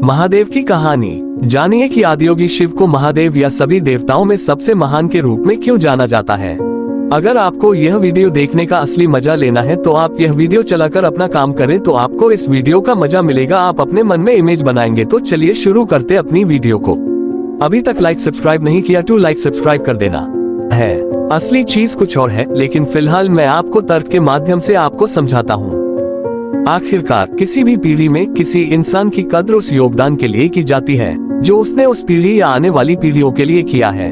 महादेव की कहानी। जानिए कि आदियोगी शिव को महादेव या सभी देवताओं में सबसे महान के रूप में क्यों जाना जाता है। अगर आपको यह वीडियो देखने का असली मजा लेना है तो आप यह वीडियो चलाकर अपना काम करें तो आपको इस वीडियो का मजा मिलेगा। आप अपने मन में इमेज बनाएंगे। तो चलिए शुरू करते अपनी वीडियो को। अभी तक लाइक सब्सक्राइब नहीं किया तो लाइक सब्सक्राइब कर देना है। असली चीज कुछ और है, लेकिन फिलहाल मैं आपको तर्क के माध्यम से आपको समझाता हूँ। आखिरकार किसी भी पीढ़ी में किसी इंसान की कद्र उस योगदान के लिए की जाती है जो उसने उस पीढ़ी या आने वाली पीढ़ियों के लिए किया है।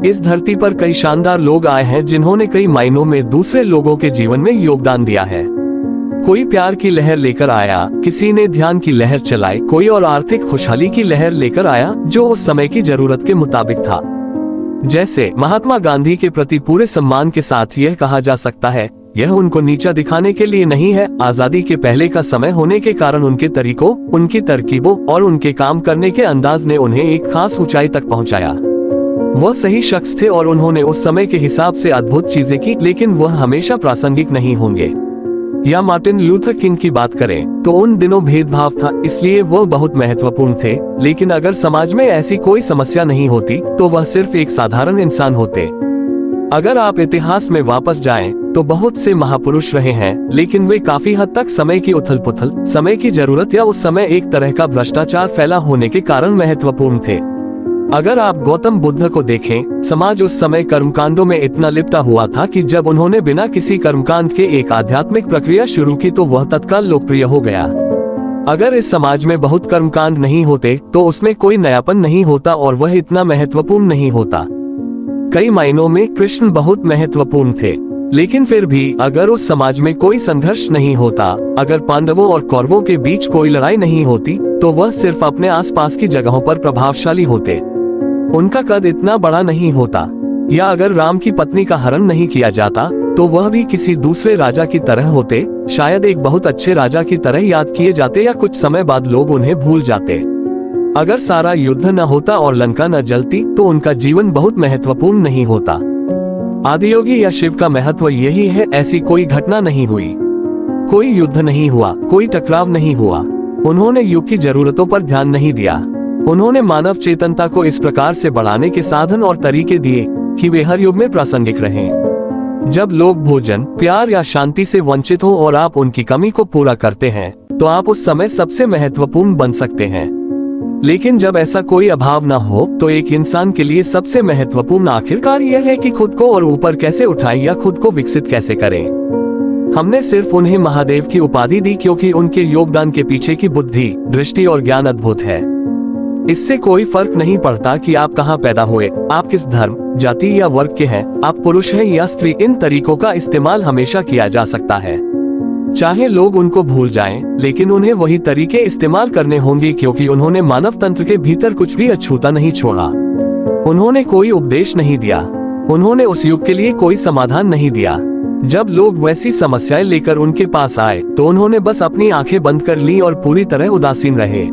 इस धरती पर कई शानदार लोग आए हैं जिन्होंने कई मायनों में दूसरे लोगों के जीवन में योगदान दिया है। कोई प्यार की लहर लेकर आया, किसी ने ध्यान की लहर चलाई, कोई और आर्थिक खुशहाली की लहर लेकर आया जो उस समय की जरूरत के मुताबिक था। जैसे महात्मा गांधी के प्रति पूरे सम्मान के साथ यह कहा जा सकता है, यह उनको नीचा दिखाने के लिए नहीं है। आजादी के पहले का समय होने के कारण उनके तरीकों, उनकी तरकीबों और उनके काम करने के अंदाज ने उन्हें एक खास ऊंचाई तक पहुंचाया। वह सही शख्स थे और उन्होंने उस समय के हिसाब से अद्भुत चीजें की, लेकिन वह हमेशा प्रासंगिक नहीं होंगे। या मार्टिन लूथर किंग की बात करें तो उन दिनों भेदभाव था, इसलिए वह बहुत महत्वपूर्ण थे। लेकिन अगर समाज में ऐसी कोई समस्या नहीं होती तो वह सिर्फ एक साधारण इंसान होते। अगर आप इतिहास में वापस जाएं तो बहुत से महापुरुष रहे हैं, लेकिन वे काफी हद तक समय की उथल पुथल, समय की जरूरत या उस समय एक तरह का भ्रष्टाचार फैला होने के कारण महत्वपूर्ण थे। अगर आप गौतम बुद्ध को देखें, समाज उस समय कर्मकांडों में इतना लिपटा हुआ था कि जब उन्होंने बिना किसी कर्मकांड के एक आध्यात्मिक प्रक्रिया शुरू की तो वह तत्काल लोकप्रिय हो गया। अगर इस समाज में बहुत कर्मकांड नहीं होते तो उसमें कोई नयापन नहीं होता और वह इतना महत्वपूर्ण नहीं होता। कई मायनों में कृष्ण बहुत महत्वपूर्ण थे, लेकिन फिर भी अगर उस समाज में कोई संघर्ष नहीं होता, अगर पांडवों और कौरवों के बीच कोई लड़ाई नहीं होती, तो वह सिर्फ अपने आसपास की जगहों पर प्रभावशाली होते। उनका कद इतना बड़ा नहीं होता। या अगर राम की पत्नी का हरण नहीं किया जाता तो वह भी किसी दूसरे राजा की तरह होते, शायद एक बहुत अच्छे राजा की तरह याद किए जाते या कुछ समय बाद लोग उन्हें भूल जाते। अगर सारा युद्ध न होता और लंका न जलती तो उनका जीवन बहुत महत्वपूर्ण नहीं होता। आदियोगी या शिव का महत्व यही है, ऐसी कोई घटना नहीं हुई, कोई युद्ध नहीं हुआ, कोई टकराव नहीं हुआ। उन्होंने युग की जरूरतों पर ध्यान नहीं दिया। उन्होंने मानव चेतनता को इस प्रकार से बढ़ाने के साधन और तरीके दिए कि वे हर युग में प्रासंगिक रहें। जब लोग भोजन, प्यार या शांति से वंचित हो और आप उनकी कमी को पूरा करते हैं तो आप उस समय सबसे महत्वपूर्ण बन सकते हैं। लेकिन जब ऐसा कोई अभाव न हो तो एक इंसान के लिए सबसे महत्वपूर्ण आखिरकार यह है कि खुद को और ऊपर कैसे उठाएं या खुद को विकसित कैसे करें। हमने सिर्फ उन्हें महादेव की उपाधि दी क्योंकि उनके योगदान के पीछे की बुद्धि, दृष्टि और ज्ञान अद्भुत है। इससे कोई फर्क नहीं पड़ता कि आप कहाँ पैदा हुए, आप किस धर्म, जाति या वर्ग के हैं, आप पुरुष हैं या स्त्री। इन तरीकों का इस्तेमाल हमेशा किया जा सकता है। चाहे लोग उनको भूल जाएं, लेकिन उन्हें वही तरीके इस्तेमाल करने होंगे क्योंकि उन्होंने मानव तंत्र के भीतर कुछ भी अछूता नहीं छोड़ा। उन्होंने कोई उपदेश नहीं दिया, उन्होंने उस युग के लिए कोई समाधान नहीं दिया। जब लोग वैसी समस्याएं लेकर उनके पास आए तो उन्होंने बस अपनी आंखें बंद कर ली और पूरी तरह उदासीन रहे।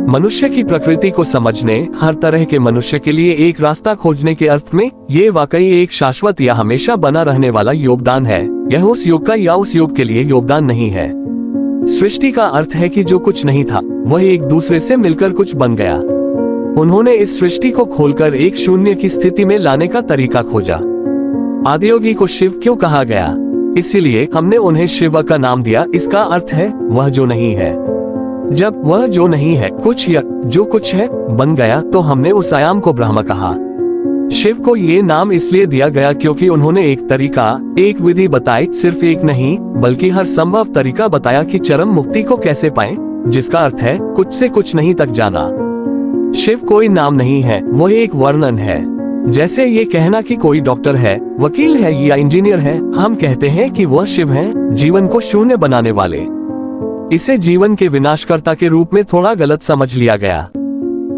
मनुष्य की प्रकृति को समझने, हर तरह के मनुष्य के लिए एक रास्ता खोजने के अर्थ में ये वाकई एक शाश्वत या हमेशा बना रहने वाला योगदान है। यह उस युग का या उस युग के लिए योगदान नहीं है। सृष्टि का अर्थ है कि जो कुछ नहीं था वह एक दूसरे से मिलकर कुछ बन गया। उन्होंने इस सृष्टि को खोलकर एक शून्य की स्थिति में लाने का तरीका खोजा। आदियोगी को शिव क्यों कहा गया? इसीलिए हमने उन्हें शिव का नाम दिया। इसका अर्थ है वह जो नहीं है। जब वह जो नहीं है कुछ या जो कुछ है बन गया तो हमने उस आयाम को ब्रह्म कहा। शिव को ये नाम इसलिए दिया गया क्योंकि उन्होंने एक तरीका, एक विधि बताई, सिर्फ एक नहीं बल्कि हर संभव तरीका बताया कि चरम मुक्ति को कैसे पाएं, जिसका अर्थ है कुछ से कुछ नहीं तक जाना। शिव कोई नाम नहीं है, वह एक वर्णन है। जैसे ये कहना कि कोई डॉक्टर है, वकील है या इंजीनियर है, हम कहते हैं कि वह शिव हैं, जीवन को शून्य बनाने वाले। इसे जीवन के विनाशकर्ता के रूप में थोड़ा गलत समझ लिया गया,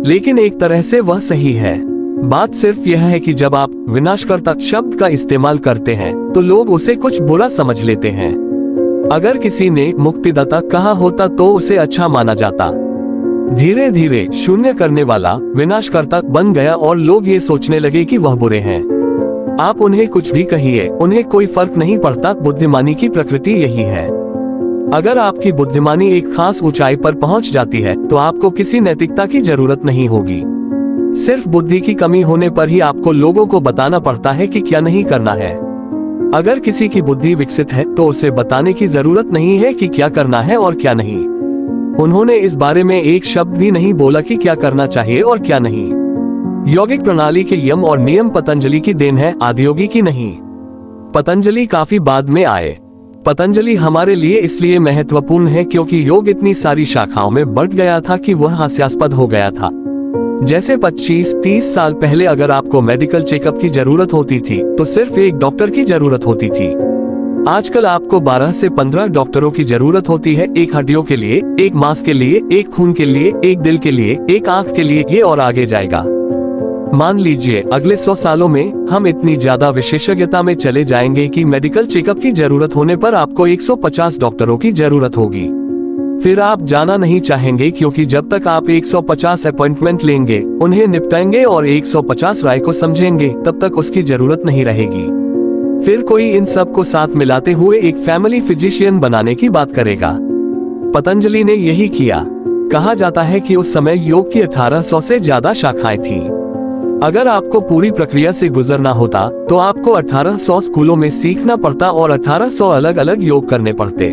लेकिन एक तरह से वह सही है। बात सिर्फ यह है कि जब आप विनाशकर्ता शब्द का इस्तेमाल करते हैं तो लोग उसे कुछ बुरा समझ लेते हैं। अगर किसी ने मुक्तिदाता कहा होता तो उसे अच्छा माना जाता। धीरे धीरे शून्य करने वाला विनाशकर्ता बन गया और लोग ये सोचने लगे कि वह बुरे हैं। आप उन्हें कुछ भी कहिए, उन्हें कोई फर्क नहीं पड़ता। बुद्धिमानी की प्रकृति यही है। अगर आपकी बुद्धिमानी एक खास ऊंचाई पर पहुंच जाती है तो आपको किसी नैतिकता की जरूरत नहीं होगी। सिर्फ बुद्धि की कमी होने पर ही आपको लोगों को बताना पड़ता है कि क्या नहीं करना है। अगर किसी की बुद्धि विकसित है तो उसे बताने की जरूरत नहीं है कि क्या करना है और क्या नहीं। उन्होंने इस बारे में एक शब्द भी नहीं बोला कि क्या करना चाहिए और क्या नहीं। यौगिक प्रणाली के यम और नियम पतंजलि की देन है, आदियोगी की नहीं। पतंजलि काफी बाद में आए। पतंजलि हमारे लिए इसलिए महत्वपूर्ण है क्योंकि योग इतनी सारी शाखाओं में बढ़ गया था कि वह हास्यास्पद हो गया था। जैसे 25-30 साल पहले अगर आपको मेडिकल चेकअप की जरूरत होती थी तो सिर्फ एक डॉक्टर की जरूरत होती थी। आजकल आपको 12 से 15 डॉक्टरों की जरूरत होती है, एक हड्डियों के लिए, एक मांस के लिए, एक खून के लिए, एक दिल के लिए, एक आंख के लिए, ये और आगे जाएगा। मान लीजिए अगले 100 सालों में हम इतनी ज्यादा विशेषज्ञता में चले जाएंगे कि मेडिकल चेकअप की जरूरत होने पर आपको 150 डॉक्टरों की जरूरत होगी। फिर आप जाना नहीं चाहेंगे क्योंकि जब तक आप 150 अपॉइंटमेंट लेंगे, उन्हें निपटाएंगे और 150 राय को समझेंगे, तब तक उसकी जरूरत नहीं रहेगी। फिर कोई इन सब को साथ मिलाते हुए एक फैमिली फिजिशियन बनाने की बात करेगा। पतंजलि ने यही किया। कहा जाता है कि उस समय योग की 1800 से ज्यादा शाखाएं थीं। अगर आपको पूरी प्रक्रिया से गुजरना होता तो आपको 1800 स्कूलों में सीखना पड़ता और 1800 अलग अलग योग करने पड़ते।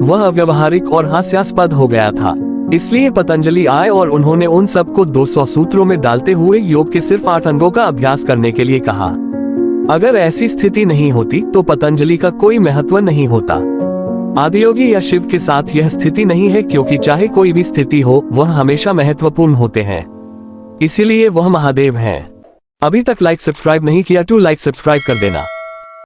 वह अव्यवहारिक और हास्यास्पद हो गया था। इसलिए पतंजलि आए और उन्होंने उन सबको 200 सूत्रों में डालते हुए योग के सिर्फ 8 अंगों का अभ्यास करने के लिए कहा। अगर ऐसी स्थिति नहीं होती तो पतंजलि का कोई महत्व नहीं होता। आदियोगी या शिव के साथ यह स्थिति नहीं है क्योंकि चाहे कोई भी स्थिति हो वह हमेशा महत्वपूर्ण होते हैं, इसीलिए वह महादेव हैं। अभी तक लाइक सब्सक्राइब नहीं किया तो लाइक सब्सक्राइब कर देना।